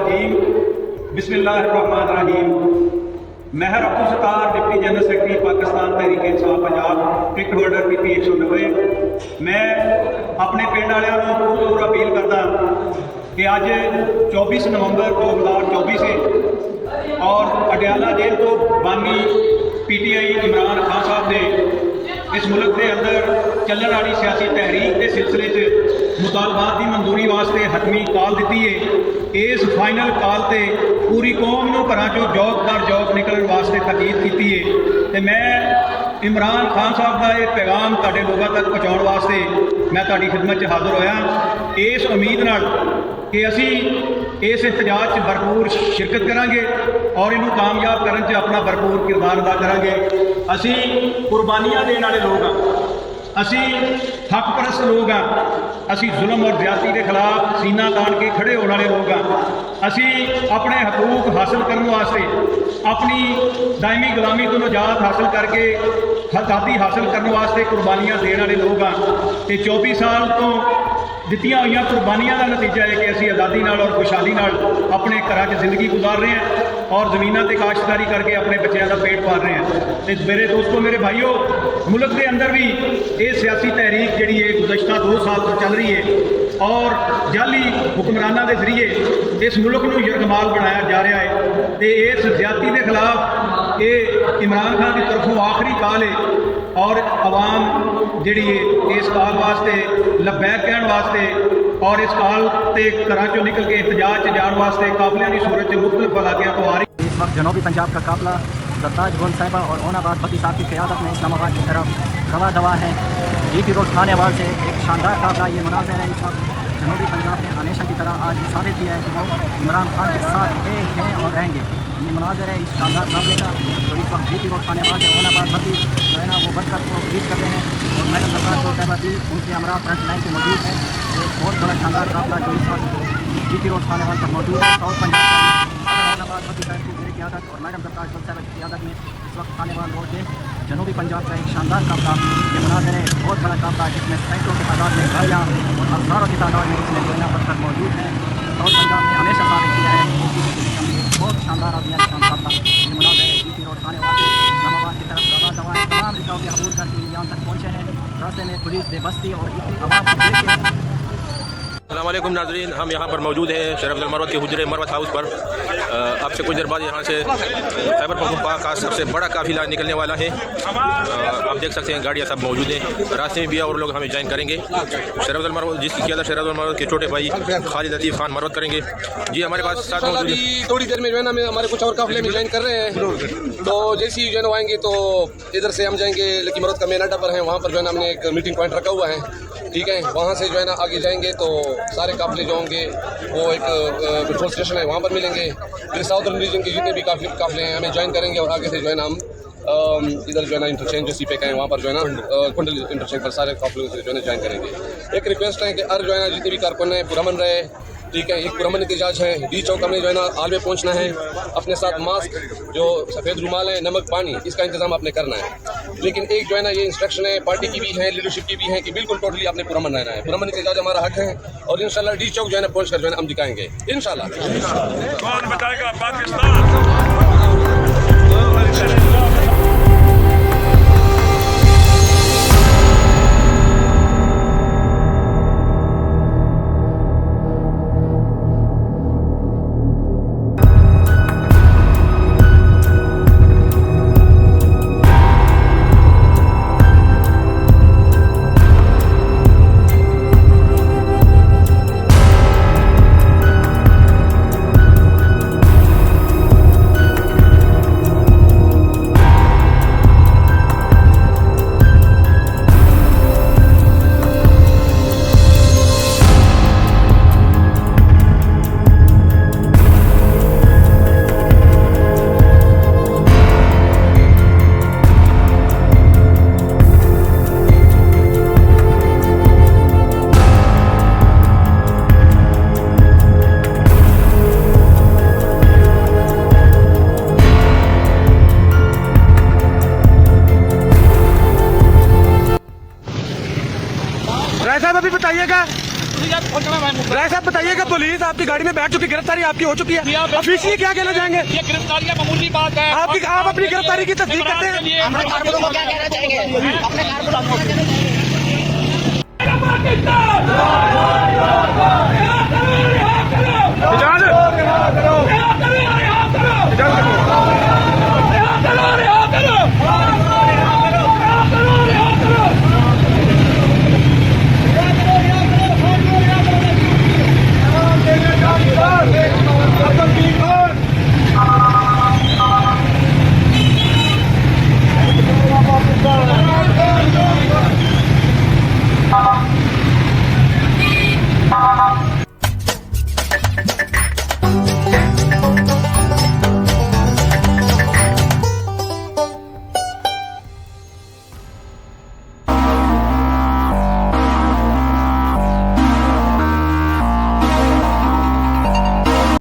रजीम बिस्मिल्लाहिर्रहमानिर्रहीम। Mehar Abdul Sattar, deputy general secretary Pakistan Tehreek Insaf Punjab, ticket holder PP 190। मैं अपने पिंड वालों को पूरी अपील करदा कि अज 24 नवंबर 2024 है और अडियाला जेल तो बानी PTI इमरान खान साहब ने इस मुल्क के अंदर चलने वाली सियासी तहरीक के सिलसिले मुतालबात की मंजूरी वास्ते हतमी कॉल दी है। इस फाइनल कॉल से पूरी कौम को घर चो जौक दर जौक निकलने वास्ते तकीद की है। तो मैं इमरान खान साहब का यह पैगाम तुहाडे लोगों तक पहुँचाने वास्ते मैं तुहाडी खिदमत हाजिर होया इस उम्मीद नाल कि असी इस एहतजाज भरपूर शिरकत करांगे और इनू कामयाब करने च अपना भरपूर किरदार अदा करांगे। असी कुर्बानियां देने वाले लोग हाँ, असी हक परस्त लोग हाँ, असी जुल्म और ज्यादती के खिलाफ सीना तान के खड़े होने वाले लोग हाँ। असी अपने हकूक हासिल करने वास्ते अपनी दायमी गुलामी तो निजात हासिल करके आज़ादी हासिल करने वास्ते कुर्बानियां देने वाले लोग हाँ। तो 24 साल तो दित्तियां हुई कुर्बानियां का नतीजा है कि असी आज़ादी नाल और खुशहाली नाल अपने घरां च जिंदगी गुजार रहे हैं और ज़मीनों पर काश्तकारी करके अपने बच्चों का पेट पाल रहे हैं। तो मेरे दोस्तों, मेरे भाइयों, मुल्क के अंदर भी ये सियासी तहरीक जी है गुज़श्ता 2 साल तो चल रही है और जाली हुक्मराना के जरिए इस मुल्क को यरगमाल बनाया जा रहा है। तो इस ज्यादती के खिलाफ ये इमरान खान की तरफों आखिरी कॉल है और आवाम जी इस कॉल वास्ते लबैक कहने वास्ते और इस कॉल से घर चो निकल के एहतजाज जाने वास्ते काफिले की सूरत से मुख्तलिफ इलाकों को आ रही। इस वक्त जनूबी पंजाब का काफिला सरताज गोल साहिबा और ओनाबाद भट्टी साहब की क़यादत में इस्लामाबाद की तरफ रवा दवा है। GT रोड थाने वाल से एक शानदार काफिला ये मनाज़िर है। इस वक्त जनूबी पंजाब ने हमेशा की तरह आज साबित किया है कि वो इमरान खान के साथ एक हैं और रहेंगे। ये मनाज़िर है इस शानदार काफिले का। तो इस वक्त GT रोड थाने वाल से ओनाबाद भट्टी जो है ना वो बढ़कर को खरीद करते हैं और मैडम सरकार को तहबाती उनके हमरा फ्रंट लाइन पर मौजूद है। एक बहुत बड़ा शानदार काफिला जो इस वक्त GT रोड थाने वाल पर मौजूद है। साउथ पंजाब ओनाबाद भट्टी साहब की क़यादत और मैडम सरकार साहब की क़यादत में इस वक्त थाने वाल रोड के जनूबी पंजाब का एक शानदार काफिला ये मनाज़िर है। बहुत बड़ा काफिला जिसमें सैकड़ों की तादाद में गाड़ियाँ और हज़ारों की तादाद में इसमें जो है पत्थर मौजूद है। साउथ पंजाब ने हमेशा साबित किया है कि बहुत शानदार अभियान काफिला ये मनाज़िर है। GT रोड थाने वाले इस्लामाबाद की तरफ दवा दवाएँ तमाम रुकावटें अबूर करके यहाँ तक पहुँचे हैं। रास्ते में पुलिस बेबस्ती और इतनी आवाम को लेकर अस्सलाम वालेकुम नाज़रीन, हम यहाँ पर मौजूद हैं शरीफ अब्दुल मरवत के हुजरे मरवत हाउस पर। आपसे कुछ देर बाद यहाँ से खैबर पख्तूनख्वा का सबसे बड़ा काफिला निकलने वाला है। आप देख सकते हैं गाड़ियाँ सब मौजूद हैं। रास्ते में भी और लोग हमें ज्वाइन करेंगे। शरीफ अब्दुल मरवत जिसकी क़यादत शरीफ अब्दुल मरवत के छोटे भाई खालिद लतीफ़ खान मरवत करेंगे। जी हमारे पास साथ मौजूद है। थोड़ी देर में जो है ना हमारे कुछ और काफिले में ज्वाइन कर रहे हैं। तो जैसे ही जो है ना आएंगे तो इधर से हम जाएंगे लकी मरवत का मेन अड्डा पर है, वहाँ पर जो है ना हमने एक मीटिंग पॉइंट रखा हुआ है। ठीक है, वहाँ से जो है ना आगे जाएंगे तो सारे काफिले जो होंगे वो एक पेट्रोल स्टेशन है वहाँ पर मिलेंगे। फिर साउदर्न रीजन के जितने भी काफिले हैं हमें ज्वाइन करेंगे और आगे से जो है ना हम इधर जो है ना इंटरचेंज जो सीपे का है वहाँ पर जो है ना कुंडल इंटरचेंज पर सारे काफिलों से जो है ना ज्वाइन करेंगे। एक रिक्वेस्ट है कि हर जो है ना जितने भी कारकुन हैं पुरअमन रहे। ठीक है, एक पुरअमन एहतजाज है। D चौक हमने जो है ना हाल में पहुँचना है। अपने साथ मास्क, जो सफ़ेद रुमाल है, नमक, पानी, इसका इंतजाम आपने करना है। लेकिन एक जो है ना ये इंस्ट्रक्शन है पार्टी की भी है, लीडरशिप की भी है कि बिल्कुल टोटली आपने पुरअमन रहना है। पुरअमन एहतजाज हमारा हक है और इंशाल्लाह D चौक जो है ना पहुँच कर जो है ना हम दिखाएंगे इंशाल्लाह। कौन बताएगा पाकिस्तान। राय साहब अभी बताइएगा राय साहब बताइएगा, पुलिस आपकी गाड़ी में बैठ चुकी, गिरफ्तारी आपकी हो चुकी है, ऑफिशियली क्या कहना चाहेंगे? ये गिरफ्तारियां मामूली बात है। आप अपनी गिरफ्तारी की तस्दीक करते हैं? अपने कारकुनों को क्या कहना चाहेंगे? अपने कारकुनों को